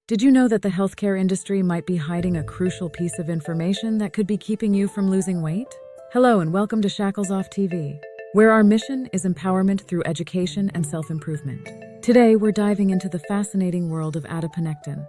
Did you know that the healthcare industry might be hiding a crucial piece of information that could be keeping you from losing weight? Hello and welcome to Shackles Off TV, where our mission is empowerment through education and self-improvement. Today, we're diving into the fascinating world of adiponectin,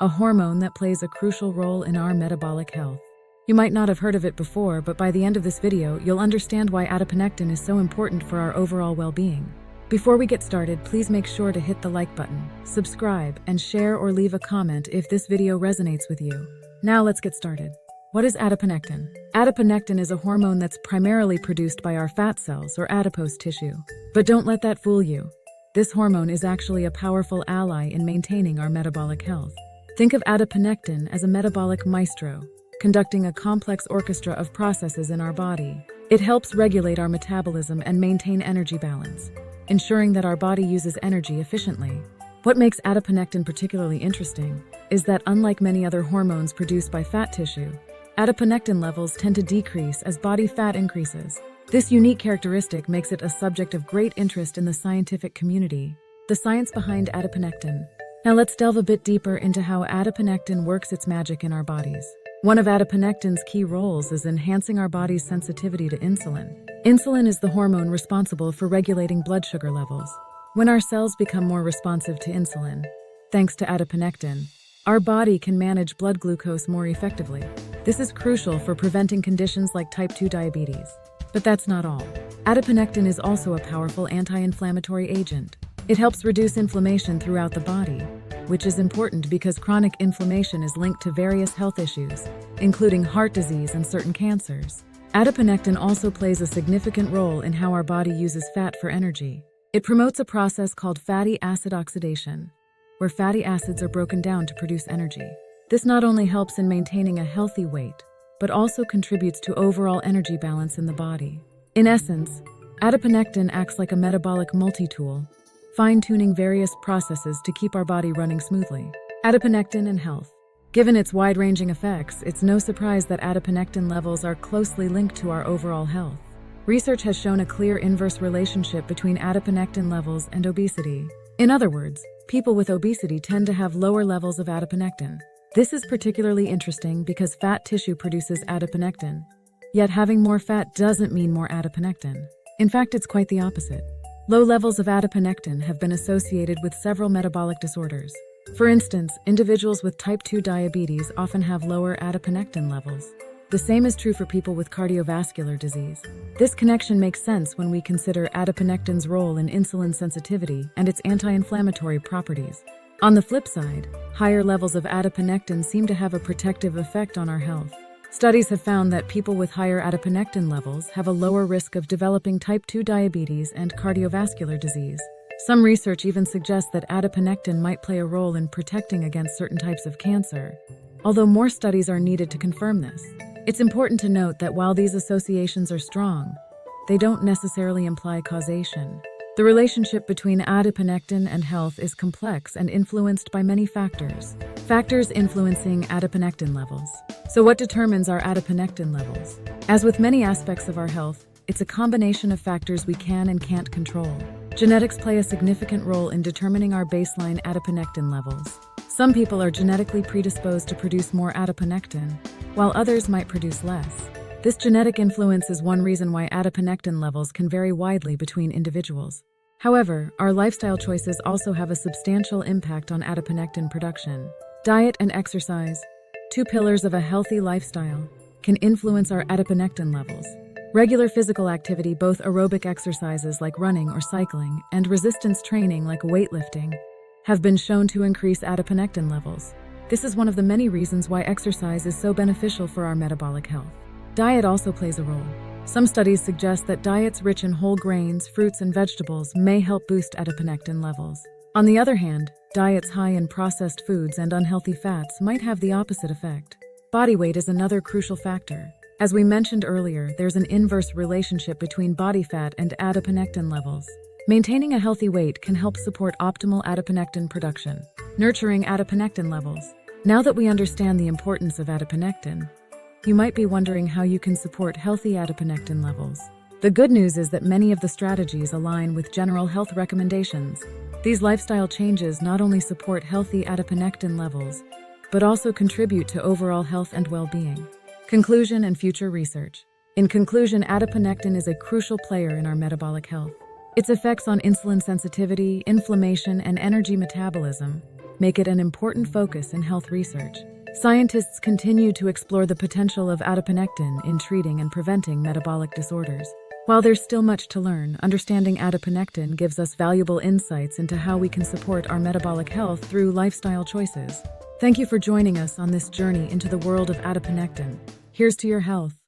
a hormone that plays a crucial role in our metabolic health. You might not have heard of it before, but by the end of this video, you'll understand why adiponectin is so important for our overall well-being. Before we get started, please make sure to hit the like button, subscribe, and share or leave a comment if this video resonates with you. Now let's get started. What is adiponectin? Adiponectin is a hormone that's primarily produced by our fat cells or adipose tissue. But don't let that fool you. This hormone is actually a powerful ally in maintaining our metabolic health. Think of adiponectin as a metabolic maestro, conducting a complex orchestra of processes in our body. It helps regulate our metabolism and maintain energy balance, ensuring that our body uses energy efficiently. What makes adiponectin particularly interesting is that unlike many other hormones produced by fat tissue, adiponectin levels tend to decrease as body fat increases. This unique characteristic makes it a subject of great interest in the scientific community. The science behind adiponectin. Now let's delve a bit deeper into how adiponectin works its magic in our bodies. One of adiponectin's key roles is enhancing our body's sensitivity to insulin. Insulin is the hormone responsible for regulating blood sugar levels. When our cells become more responsive to insulin, thanks to adiponectin, our body can manage blood glucose more effectively. This is crucial for preventing conditions like type 2 diabetes. But that's not all. Adiponectin is also a powerful anti-inflammatory agent. It helps reduce inflammation throughout the body, which is important because chronic inflammation is linked to various health issues, including heart disease and certain cancers. Adiponectin also plays a significant role in how our body uses fat for energy. It promotes a process called fatty acid oxidation, where fatty acids are broken down to produce energy. This not only helps in maintaining a healthy weight, but also contributes to overall energy balance in the body. In essence, adiponectin acts like a metabolic multi-tool, fine-tuning various processes to keep our body running smoothly. Adiponectin and health. Given its wide-ranging effects, it's no surprise that adiponectin levels are closely linked to our overall health. Research has shown a clear inverse relationship between adiponectin levels and obesity. In other words, people with obesity tend to have lower levels of adiponectin. This is particularly interesting because fat tissue produces adiponectin. Yet having more fat doesn't mean more adiponectin. In fact, it's quite the opposite. Low levels of adiponectin have been associated with several metabolic disorders. For instance, individuals with type 2 diabetes often have lower adiponectin levels. The same is true for people with cardiovascular disease. This connection makes sense when we consider adiponectin's role in insulin sensitivity and its anti-inflammatory properties. On the flip side, higher levels of adiponectin seem to have a protective effect on our health. Studies have found that people with higher adiponectin levels have a lower risk of developing type 2 diabetes and cardiovascular disease. Some research even suggests that adiponectin might play a role in protecting against certain types of cancer, although more studies are needed to confirm this. It's important to note that while these associations are strong, they don't necessarily imply causation. The relationship between adiponectin and health is complex and influenced by many factors. Factors influencing adiponectin levels. So what determines our adiponectin levels? As with many aspects of our health, it's a combination of factors we can and can't control. Genetics play a significant role in determining our baseline adiponectin levels. Some people are genetically predisposed to produce more adiponectin, while others might produce less. This genetic influence is one reason why adiponectin levels can vary widely between individuals. However, our lifestyle choices also have a substantial impact on adiponectin production. Diet and exercise, two pillars of a healthy lifestyle, can influence our adiponectin levels. Regular physical activity, both aerobic exercises like running or cycling and resistance training like weightlifting, have been shown to increase adiponectin levels. This is one of the many reasons why exercise is so beneficial for our metabolic health. Diet also plays a role. Some studies suggest that diets rich in whole grains, fruits, and vegetables may help boost adiponectin levels. On the other hand, diets high in processed foods and unhealthy fats might have the opposite effect. Body weight is another crucial factor. As we mentioned earlier, there's an inverse relationship between body fat and adiponectin levels. Maintaining a healthy weight can help support optimal adiponectin production, nurturing adiponectin levels. Now that we understand the importance of adiponectin, you might be wondering how you can support healthy adiponectin levels. The good news is that many of the strategies align with general health recommendations. These lifestyle changes not only support healthy adiponectin levels, but also contribute to overall health and well-being. Conclusion and future research. In conclusion, adiponectin is a crucial player in our metabolic health. Its effects on insulin sensitivity, inflammation, and energy metabolism make it an important focus in health research. Scientists continue to explore the potential of adiponectin in treating and preventing metabolic disorders. While there's still much to learn, understanding adiponectin gives us valuable insights into how we can support our metabolic health through lifestyle choices. Thank you for joining us on this journey into the world of adiponectin. Here's to your health.